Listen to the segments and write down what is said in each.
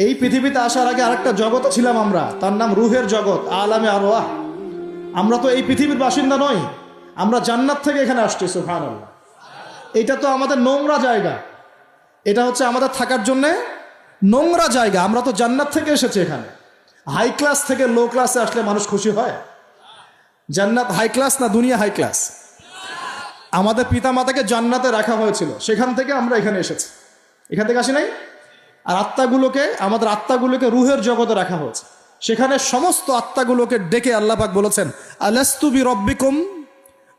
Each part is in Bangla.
এই পৃথিবীতে আসার আগে আরেকটা জগতে ছিলাম আমরা, তার নাম রুহের জগৎ, আলামে আরওয়াহ। আমরা তো এই পৃথিবীর বাসিন্দা নই, আমরা জান্নাত থেকে এখানে আসছি। সুবহানাল্লাহ। এটা তো আমাদের নোংরা জায়গা, এটা হচ্ছে আমাদের থাকার জন্য নোংরা জায়গা। আমরা তো জান্নাত থেকে এসেছি এখানে। হাই ক্লাস থেকে লো ক্লাসে আসলে মানুষ খুশি হয়? জান্নাত হাই ক্লাস না দুনিয়া হাই ক্লাস? আমাদের পিতা মাতাকে জান্নাতে রাখা হয়েছিল, সেখান থেকে আমরা এখানে এসেছি। এখান থেকে আসি নাই? আর আত্মাগুলোকে, আমাদের আত্মাগুলোকে রুহের জগতে রাখা হয়েছে। সেখানে সমস্ত আত্মাগুলোকে ডেকে আল্লাহ পাক বলেছেন, আলাস্তু বিরব্বিকুম।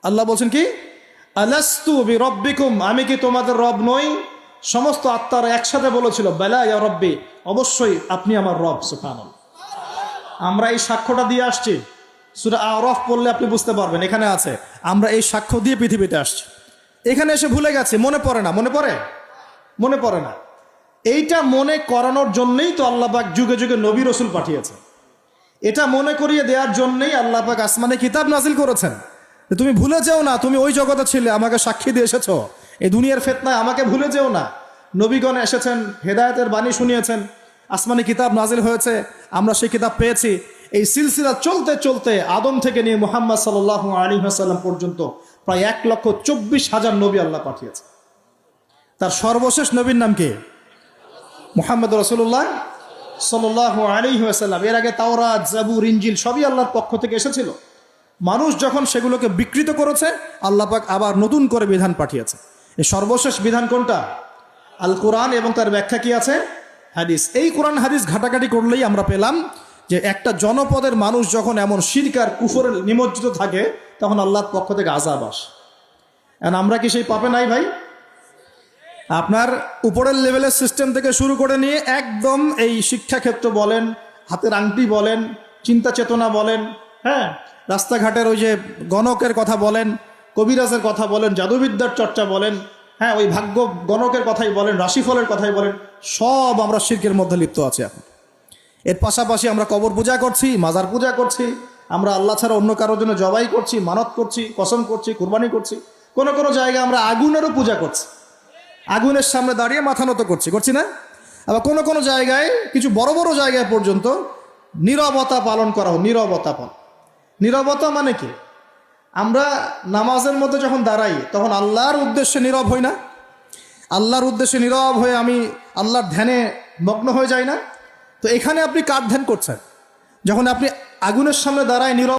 আল্লাহ বলছেন কি? আলাস্তু বিরব্বিকুম, আমি কি তোমাদের রব নই? সমস্ত আত্মারা একসাথে বলেছিল, বেলা ইয়া রব্বি, অবশ্যই আপনি আমার রব। সুবহানাল্লাহ। আমরা এই সাক্ষ্যটা দিয়ে আসছি। সূরা আরাফ পড়লে আপনি বুঝতে পারবেন, এখানে আছে আমরা এই সাক্ষ্য দিয়ে পৃথিবীতে আসছি। এখানে এসে ভুলে গেছি, মনে পড়ে না। মনে পড়ে? মনে পড়ে না। এইটা মনে করানোর জন্যই তো আল্লাহ পাক যুগে যুগে নবী রসুল পাঠিয়েছেন। এটা মনে করিয়ে দেওয়ার জন্যই আল্লাহ পাক আসমানে কিতাব নাজিল করেছেন। তুমি ভুলে যেও না, তুমি ওই জগতে ছিলে, আমাকে সাক্ষী দিয়ে এসেছো। এই দুনিয়ার ফিতনায় আমাকে ভুলে যেও না। নবীগণ এসেছেন, হেদায়েতের বাণী শুনিয়েছেন, আসমানি কিতাব নাজিল হয়েছে, আমরা সেই কিতাব পেয়েছি। এই সিলসিলা চলতে চলতে আদম থেকে নিয়ে মুহাম্মদ সাল্লাল্লাহু আলাইহি ওয়াসাল্লাম পর্যন্ত প্রায় 1,24,000 নবী আল্লাহ পাঠিয়েছে। তার সর্বশেষ নবীর নাম কি? মুহাম্মদ রাসূলুল্লাহ সাল্লাল্লাহু আলাইহি ওয়াসাল্লাম। এর আগে তাওরাত, জাবুর, ইনজিল সবই আল্লাহর পক্ষ থেকে এসেছিল। মানুষ যখন সেগুলোকে বিকৃত করেছে, আল্লাহ পাক আবার নতুন করে বিধান পাঠিয়েছে। এই সর্বশেষ বিধান কোনটা? আল কোরআন, এবং তার ব্যাখ্যা কি আছে? হাদিস। এই কোরআন হাদিস ঘাটাঘাটি করলেই আমরা পেলাম যে একটা জনপদের মানুষ যখন এমন শিরক আর কুফরে নিমজ্জিত থাকে, তখন আল্লাহর পক্ষ থেকে আযাব আসে। আর আমরা কি সেই পাপে নাই ভাই? আপনার উপরের লেভেলের সিস্টেম থেকে শুরু করে নিয়ে একদম এই শিক্ষাক্ষেত্র বলেন, হাতের আংটি বলেন, চিন্তা চেতনা বলেন, হ্যাঁ, রাস্তাঘাটের ওই যে গণকের কথা বলেন, কবিরাজের কথা বলেন, জাদুবিদ্যার চর্চা বলেন, হ্যাঁ, ওই ভাগ্য গণকের কথাই বলেন, রাশিফলের কথাই বলেন, সব আমরা শিরকের মধ্যে লিপ্ত আছি এখন। এর পাশাপাশি আমরা কবর পূজা করছি, মাজার পূজা করছি, আমরা আল্লাহ ছাড়া অন্য কারোর জন্য জবাই করছি, মানত করছি, কসম করছি, কুরবানি করছি। কোনো কোনো জায়গায় আমরা আগুনেরও পূজা করছি, আগুনের সামনে দাঁড়িয়ে মাথা নত করছি না? আবার কোনো কোনো জায়গায়, কিছু বড় বড় জায়গায় পর্যন্ত নীরবতা পালন করা হয়। নীরবতা মানে কি? আমরা নামাজের মধ্যে যখন দাঁড়াই, তখন আল্লাহর উদ্দেশ্যে নীরব হই না? আল্লাহর উদ্দেশ্যে নীরব হয়ে আমি আল্লাহর ধ্যানে মগ্ন হয়ে যাই না? তো এখানে আপনি কার ধ্যান করছেন? যখন আপনি আগুনের সামনে দাঁড়ায় নীরব